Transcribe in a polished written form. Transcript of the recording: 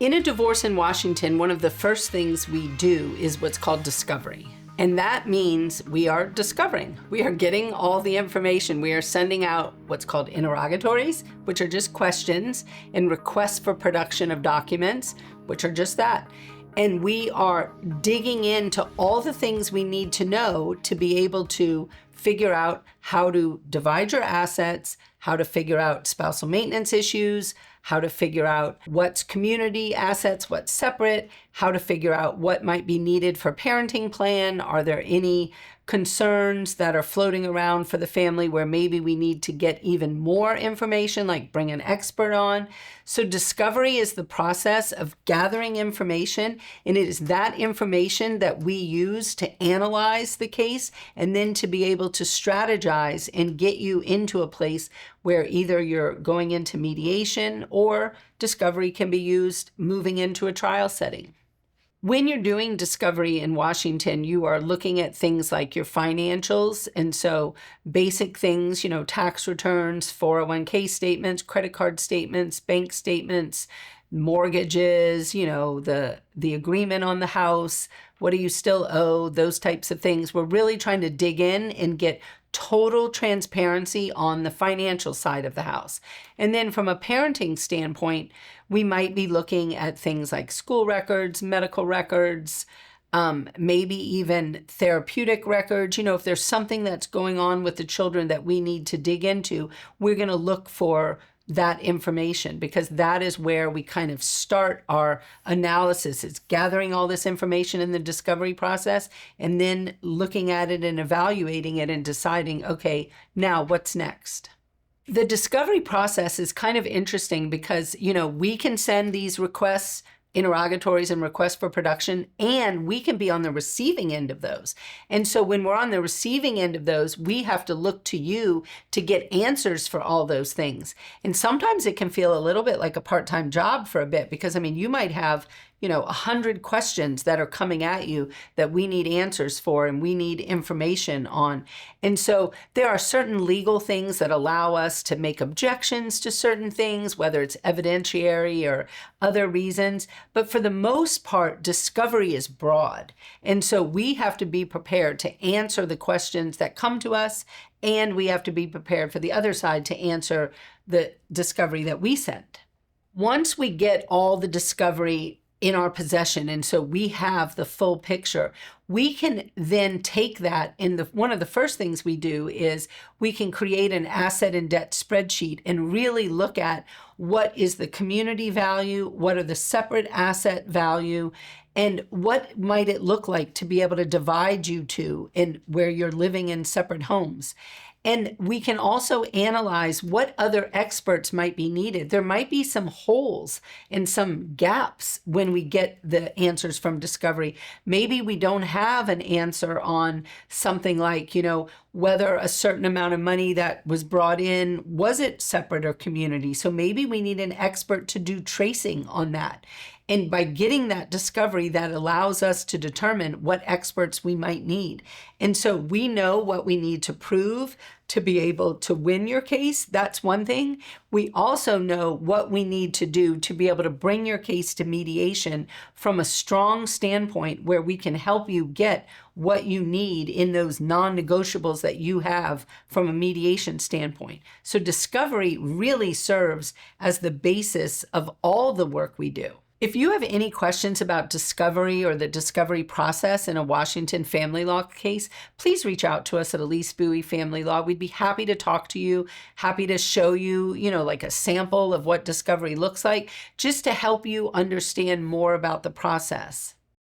In a divorce in Washington, one of the first things we do is what's called discovery. And that means we are discovering. We are getting all the information. We are sending out what's called interrogatories, which are just questions, and requests for production of documents, which are just that. And we are digging into all the things we need to know to be able to figure out how to divide your assets, how to figure out spousal maintenance issues, how to figure out what's community assets, what's separate, how to figure out what might be needed for parenting plan. Are there any concerns that are floating around for the family where maybe we need to get even more information, like bring an expert on? So discovery is the process of gathering information, and it is that information that we use to analyze the case and then to be able to strategize and get you into a place where either you're going into mediation or discovery can be used moving into a trial setting. When you're doing discovery in Washington, you are looking at things like your financials. And so basic things, tax returns, 401k statements, credit card statements, bank statements, mortgages, the agreement on the house, what do you still owe, those types of things. We're really trying to dig in and get total transparency on the financial side of the house. And then from a parenting standpoint, we might be looking at things like school records, medical records, maybe even therapeutic records. If there's something that's going on with the children that we need to dig into, we're going to look for that information, because that is where we kind of start our analysis. It's gathering all this information in the discovery process and then looking at it and evaluating it and deciding, okay, now what's next? The discovery process is kind of interesting because, we can send these requests, interrogatories and requests for production, and we can be on the receiving end of those. And so when we're on the receiving end of those, we have to look to you to get answers for all those things. And sometimes it can feel a little bit like a part-time job for a bit, because you might have 100 questions that are coming at you that we need answers for and we need information on. And so there are certain legal things that allow us to make objections to certain things, whether it's evidentiary or other reasons. But for the most part, discovery is broad. And so we have to be prepared to answer the questions that come to us, and we have to be prepared for the other side to answer the discovery that we send. Once we get all the discovery in our possession, and so we have the full picture, we can then take that, and one of the first things we do is we can create an asset and debt spreadsheet and really look at what is the community value, what are the separate asset value, and what might it look like to be able to divide you two in where you're living in separate homes. And we can also analyze what other experts might be needed. There might be some holes and some gaps when we get the answers from discovery. Maybe we don't have an answer on something like, whether a certain amount of money that was brought in, was it separate or community? So maybe we need an expert to do tracing on that. And by getting that discovery, that allows us to determine what experts we might need. And so we know what we need to prove to be able to win your case. That's one thing. We also know what we need to do to be able to bring your case to mediation from a strong standpoint where we can help you get what you need in those non-negotiables that you have from a mediation standpoint. So discovery really serves as the basis of all the work we do. If you have any questions about discovery or the discovery process in a Washington family law case, please reach out to us at Elise Bowie Family Law. We'd be happy to talk to you, happy to show you, like a sample of what discovery looks like, just to help you understand more about the process.